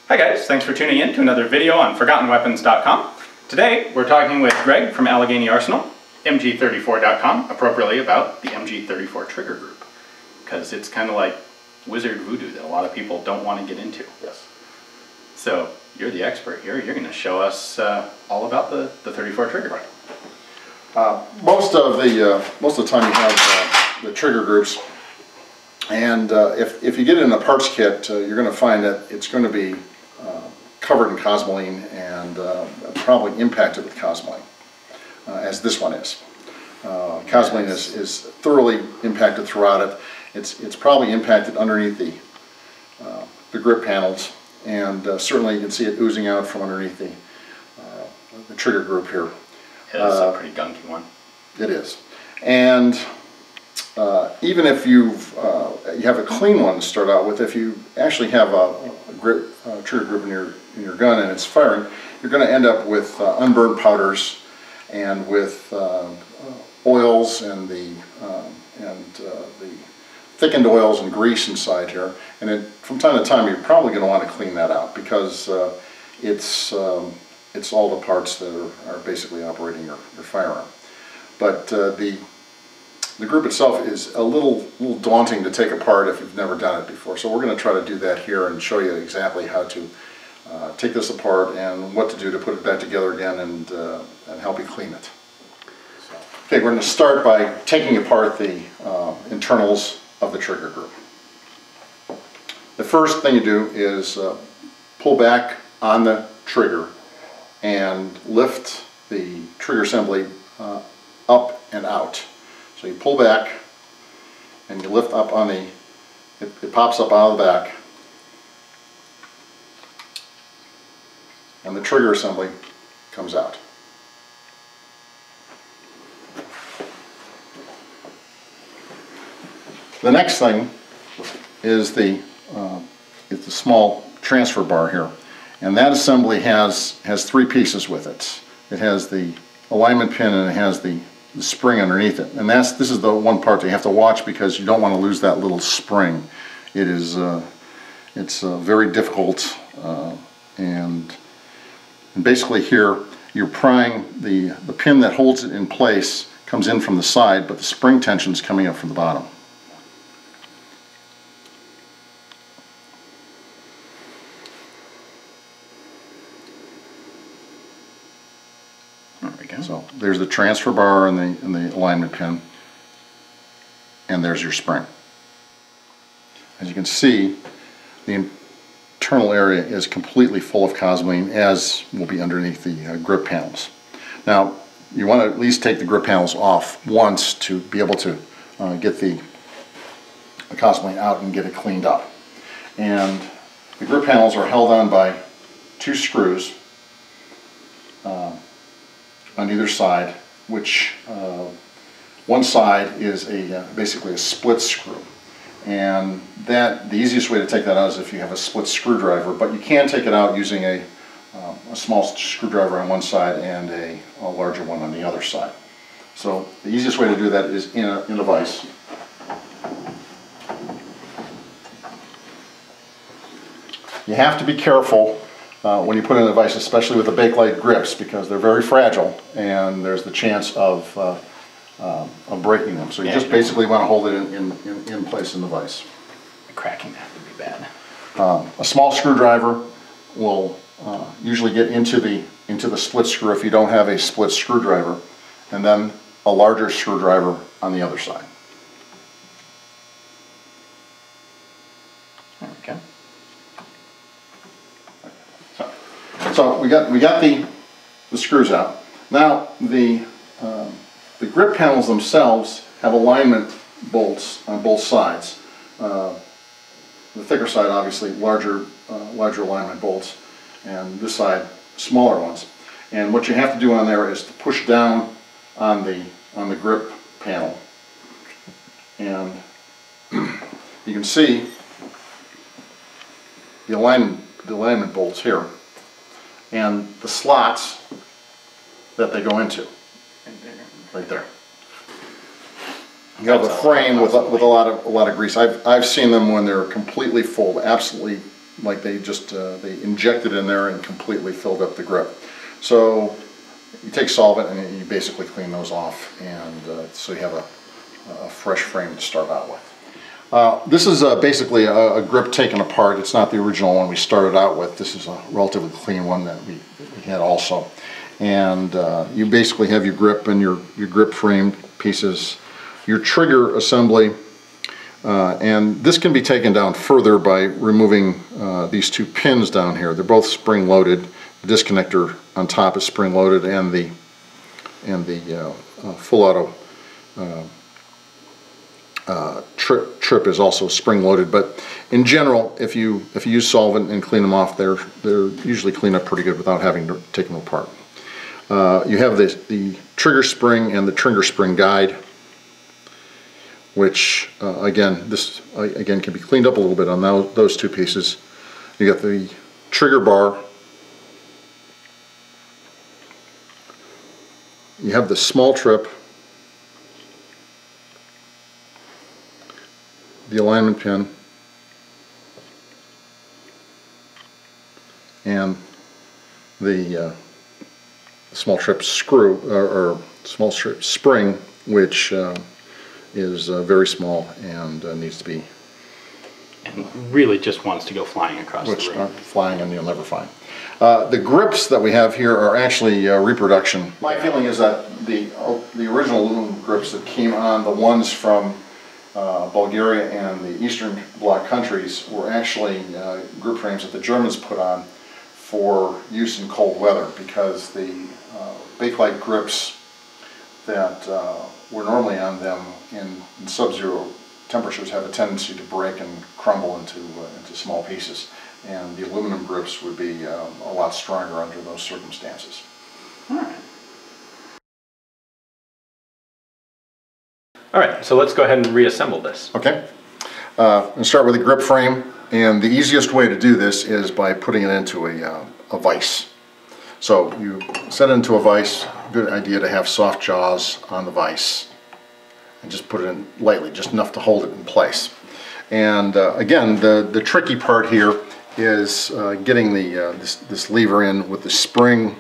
Hi guys, thanks for tuning in to another video on ForgottenWeapons.com. Today we're talking with Greg from Allegheny Arsenal, mg34.com, appropriately about the mg34 trigger group, because it's kind of like wizard voodoo that a lot of people don't want to get into. Yes. So you're the expert here. You're going to show us all about the 34 trigger. Right. Most of the time you have the trigger groups, and if you get it in a parts kit, you're going to find that it's going to be covered in cosmoline and probably impacted with cosmoline, as this one is. Cosmoline is thoroughly impacted throughout it. It's probably impacted underneath the grip panels, and certainly you can see it oozing out from underneath the trigger group here. It is a pretty gunky one. It is. And even if you have a clean one to start out with, if you actually have a trigger group in your gun and it's firing, you're going to end up with unburned powders and with oils and the thickened oils and grease inside here. And from time to time, you're probably going to want to clean that out, because it's all the parts that are basically operating your firearm. But the group itself is a little daunting to take apart if you've never done it before. So we're going to try to do that here and show you exactly how to take this apart and what to do to put it back together again and help you clean it. Okay, we're going to start by taking apart the internals of the trigger group. The first thing you do is pull back on the trigger and lift the trigger assembly up and out. So you pull back and you lift up on it pops up out of the back, and the trigger assembly comes out. The next thing is the small transfer bar here, and that assembly has three pieces with it. It has the alignment pin and it has the spring underneath it, and this is the one part that you have to watch, because you don't want to lose that little spring. It is it's very difficult, and basically here you're prying the pin that holds it in place comes in from the side, but the spring tension is coming up from the bottom. So there's the transfer bar and the alignment pin, and there's your spring. As you can see, the internal area is completely full of cosmoline, as will be underneath the grip panels. Now, you want to at least take the grip panels off once to be able to get the cosmoline out and get it cleaned up. And the grip panels are held on by two screws on either side, which one side is basically a split screw, and the easiest way to take that out is if you have a split screwdriver, but you can take it out using a small screwdriver on one side and a larger one on the other side. So the easiest way to do that is in a vise. You have to be careful when you put it in a vise, especially with the Bakelite grips, because they're very fragile and there's the chance of breaking them. So you just basically want to hold it in place in the vise. Cracking that would be bad. A small screwdriver will usually get into the split screw if you don't have a split screwdriver, and then a larger screwdriver on the other side. There we go. So we got the screws out. Now the grip panels themselves have alignment bolts on both sides. The thicker side, obviously, larger alignment bolts, and this side, smaller ones. And what you have to do on there is to push down on the grip panel, and you can see the alignment bolts here, and the slots that they go into, right there. You have a frame with a lot of grease. I've seen them when they're completely full, absolutely like they just they injected in there and completely filled up the grip. So you take solvent and you basically clean those off, and so you have a fresh frame to start out with. This is basically a grip taken apart. It's not the original one we started out with. This is a relatively clean one that we had also. And you basically have your grip and your grip frame pieces, your trigger assembly, and this can be taken down further by removing these two pins down here. They're both spring loaded. The disconnector on top is spring loaded, and the full auto trip is also spring loaded. But in general, if you use solvent and clean them off, they're usually cleaned up pretty good without having to take them apart. You have the trigger spring and the trigger spring guide, which again can be cleaned up a little bit on those two pieces. You got the trigger bar. You have the small trip, the alignment pin, and the small trip screw, or small strip spring, which is very small and needs to be, and really just wants to go flying across the room. Flying, and you'll never find. The grips that we have here are actually reproduction. My feeling is that the original aluminum grips that came on, the ones from Bulgaria and the Eastern Bloc countries, were actually grip frames that the Germans put on for use in cold weather, because the Bakelite grips that were normally on them in sub-zero temperatures have a tendency to break and crumble into small pieces, and the aluminum grips would be a lot stronger under those circumstances. All right, so let's go ahead and reassemble this. Okay, I'm going to start with the grip frame, and the easiest way to do this is by putting it into a vise. So you set it into a vise. Good idea to have soft jaws on the vise, and just put it in lightly, just enough to hold it in place. And again, the tricky part here is getting this lever in with the spring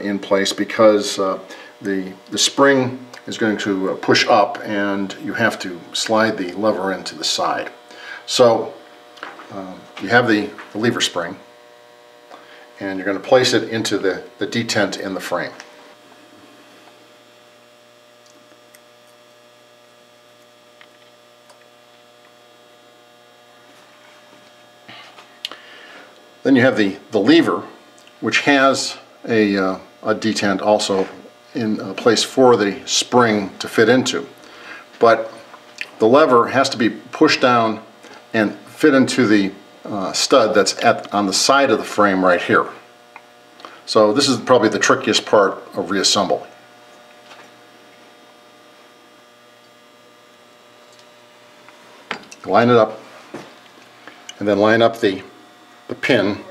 in place, because the spring is going to push up, and you have to slide the lever into the side. So you have the lever spring, and you're going to place it into the detent in the frame. Then you have the lever, which has a detent also in place for the spring to fit into. But the lever has to be pushed down and fit into the stud that's on the side of the frame right here. So this is probably the trickiest part of reassembly. Line it up, and then line up the pin.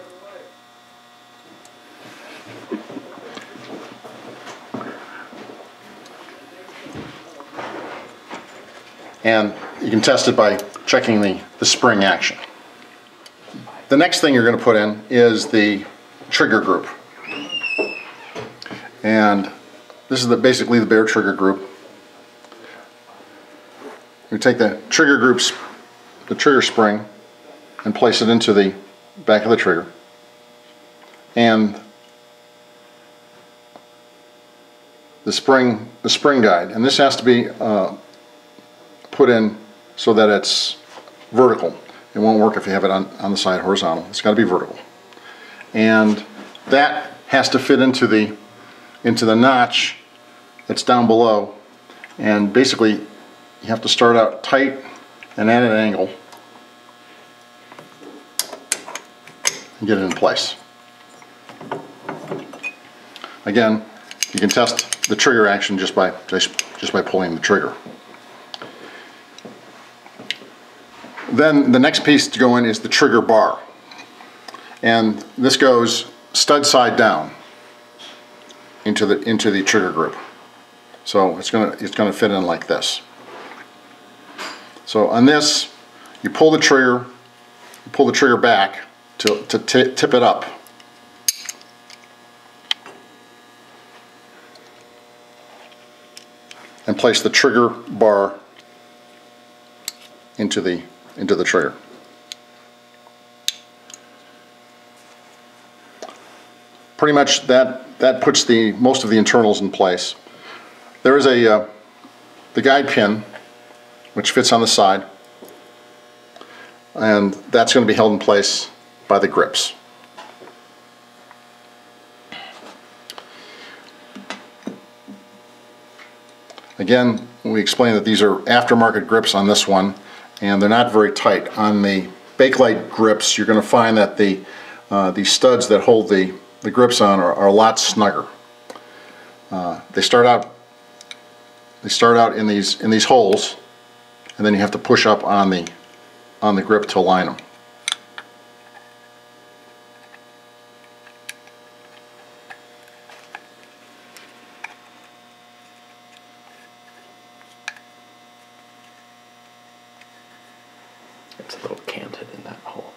And you can test it by checking the spring action. The next thing you're going to put in is the trigger group. And this is basically the bare trigger group. You take the trigger groups, the trigger spring, and place it into the back of the trigger. And the spring guide. And this has to be put in so that it's vertical. It won't work if you have it on the side horizontal. It's got to be vertical. And that has to fit into the notch that's down below. And basically you have to start out tight and at an angle and get it in place. Again, you can test the trigger action just by pulling the trigger. Then the next piece to go in is the trigger bar, and this goes stud side down into the trigger group. So it's gonna fit in like this. So on this, you pull the trigger back, to tip it up. And place the trigger bar into the trigger. Pretty much that puts most of the internals in place. There is the guide pin, which fits on the side, and that's going to be held in place by the grips. Again, we explained that these are aftermarket grips on this one, and they're not very tight. On the Bakelite grips, you're going to find that the studs that hold the grips on are a lot snugger. They start out in these holes, and then you have to push up on the grip to align them. It's a little canted in that hole.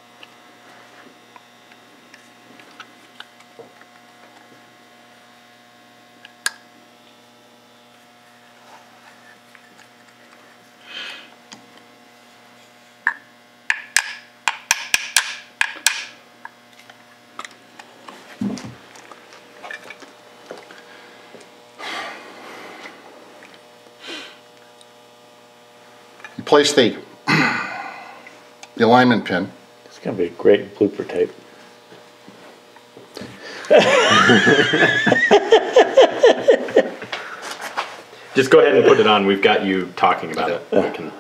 You place the alignment pin. It's going to be great blooper tape. Just go ahead and put it on. We've got you talking about it. We can.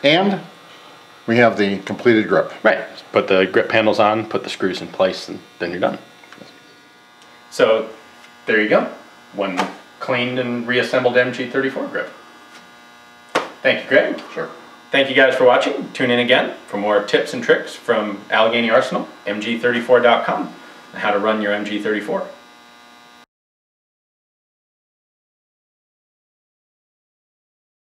And we have the completed grip. Right. Put the grip handles on, put the screws in place, and then you're done. So there you go. One cleaned and reassembled mg34 grip. Thank you, Greg. Sure. Thank you guys for watching. Tune in again for more tips and tricks from Allegheny Arsenal, mg34.com, and how to run your mg34.